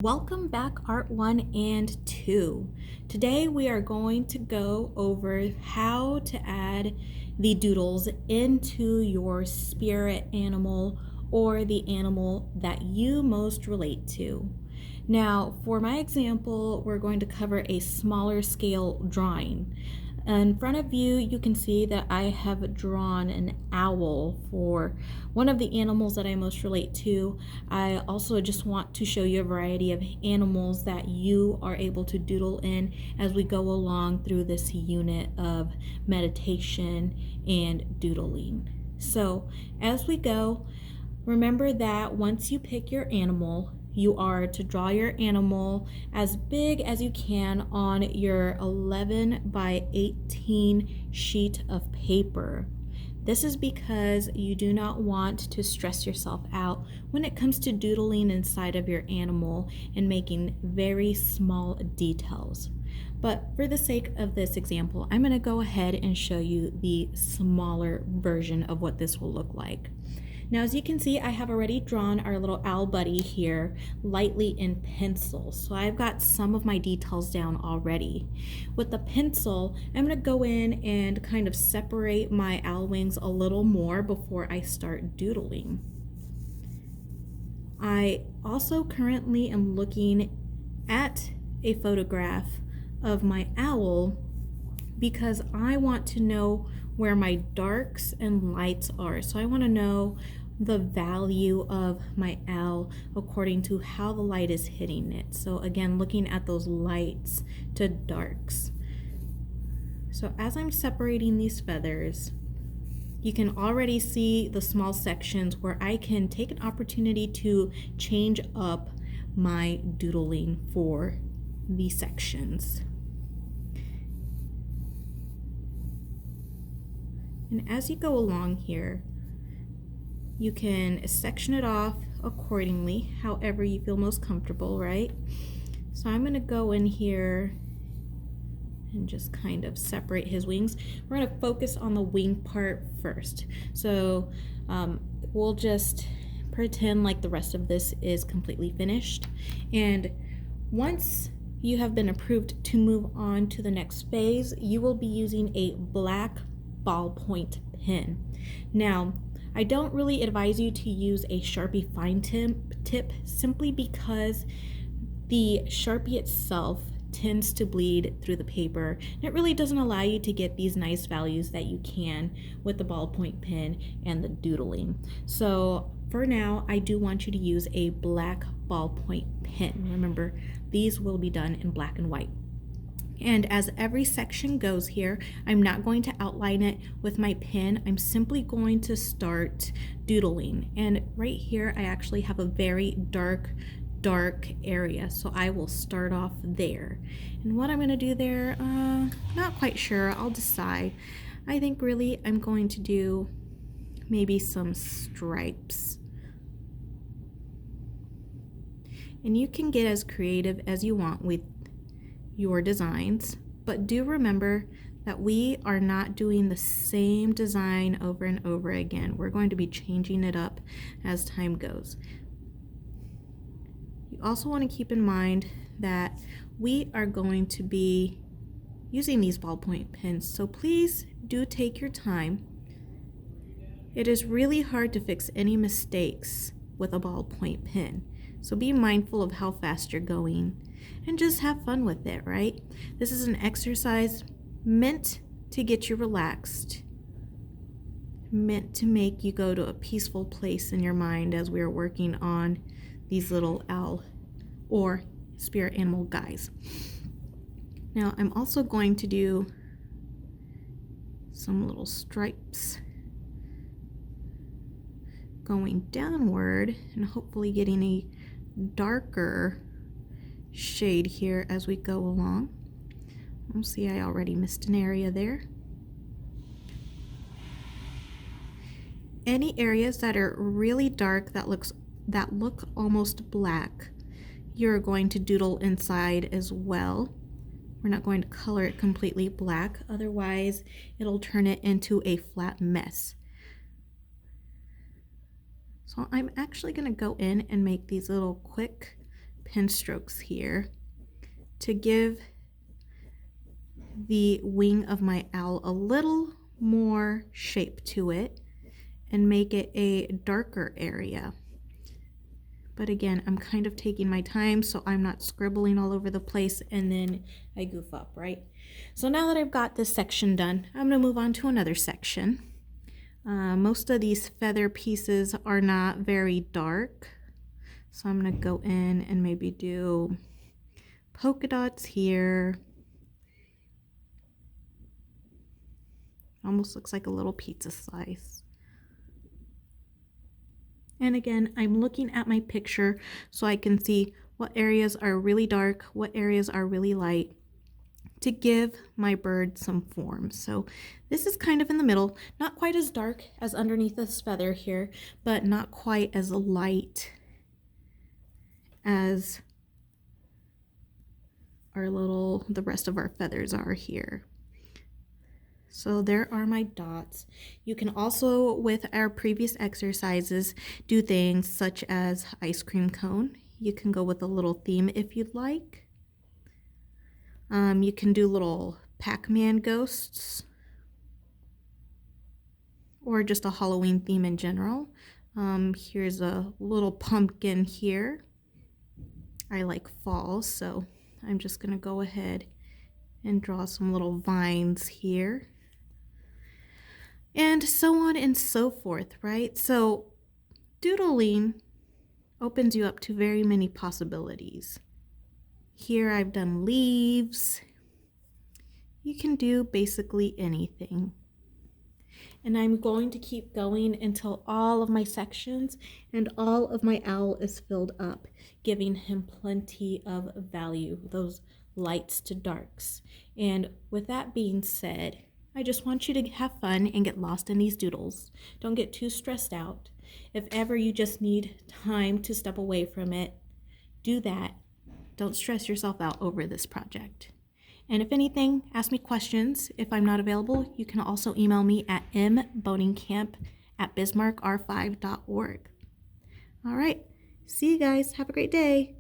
Welcome back, Art 1 and 2. Today we are going to go over how to add the doodles into your spirit animal or the animal that you most relate to. Now, for my example, we're going to cover a smaller scale drawing. In front of you, you can see that I have drawn an owl for one of the animals that I most relate to. I also just want to show you a variety of animals that you are able to doodle in as we go along through this unit of meditation and doodling. So as we go, remember that once you pick your animal, you are to draw your animal as big as you can on your 11 by 18 sheet of paper. This is because you do not want to stress yourself out when it comes to doodling inside of your animal and making very small details. But for the sake of this example, I'm going to go ahead and show you the smaller version of what this will look like. Now, as you can see, I have already drawn our little owl buddy here lightly in pencil. So I've got some of my details down already. With the pencil, I'm going to go in and kind of separate my owl wings a little more before I start doodling. I also currently am looking at a photograph of my owl because I want to know where my darks and lights are. So I want to know the value of my owl according to how the light is hitting it. So again, looking at those lights to darks. So as I'm separating these feathers, you can already see the small sections where I can take an opportunity to change up my doodling for the sections. And as you go along here, you can section it off accordingly, however you feel most comfortable, right? So I'm going to go in here and just kind of separate his wings. We're going to focus on the wing part first. So we'll just pretend like the rest of this is completely finished. And once you have been approved to move on to the next phase, you will be using a black ballpoint pen. Now, I don't really advise you to use a Sharpie fine tip simply because the Sharpie itself tends to bleed through the paper, and it really doesn't allow you to get these nice values that you can with the ballpoint pen and the doodling. So for now, I do want you to use a black ballpoint pen. Remember, these will be done in black and white. And as every section goes here, I'm not going to outline it with my pen. I'm simply going to start doodling. And right here, I actually have a very dark area. So I will start off there. And what I'm going to do there, not quite sure. I'll decide. I think really I'm going to do maybe some stripes. And you can get as creative as you want with your designs, but do remember that we are not doing the same design over and over again. We're going to be changing it up as time goes. You also want to keep in mind that we are going to be using these ballpoint pens, so please do take your time. It is really hard to fix any mistakes with a ballpoint pen, so be mindful of how fast you're going and just have fun with it, right? This is an exercise meant to get you relaxed, meant to make you go to a peaceful place in your mind as we are working on these little owl or spirit animal guys. Now I'm also going to do some little stripes going downward and hopefully getting a darker shade here as we go along. You'll see I already missed an area there. Any areas that are really dark that look almost black, you're going to doodle inside as well. We're not going to color it completely black, otherwise it'll turn it into a flat mess. So I'm actually going to go in and make these little quick pen strokes here to give the wing of my owl a little more shape to it and make it a darker area. But again, I'm kind of taking my time so I'm not scribbling all over the place and then I goof up, right? So now that I've got this section done, I'm gonna move on to another section. Most of these feather pieces are not very dark, so I'm gonna go in and maybe do polka dots here. Almost looks like a little pizza slice. And again, I'm looking at my picture so I can see what areas are really dark, what areas are really light, to give my bird some form. So this is kind of in the middle, not quite as dark as underneath this feather here, but not quite as light as the rest of our feathers are here. So there are my dots. You can also, with our previous exercises, do things such as ice cream cone. You can go with a little theme if you'd like. You can do little Pac-Man ghosts or just a Halloween theme in general. Here's a little pumpkin here. I like fall, so I'm just gonna go ahead and draw some little vines here. And so on and so forth, right? So doodling opens you up to very many possibilities. Here I've done leaves. You can do basically anything. And I'm going to keep going until all of my sections and all of my owl is filled up, giving him plenty of value, those lights to darks. And with that being said, I just want you to have fun and get lost in these doodles. Don't get too stressed out. If ever you just need time to step away from it, do that. Don't stress yourself out over this project. And if anything, ask me questions. If I'm not available, you can also email me at mbohnenkamp@bismarckr5.org. All right, see you guys. Have a great day.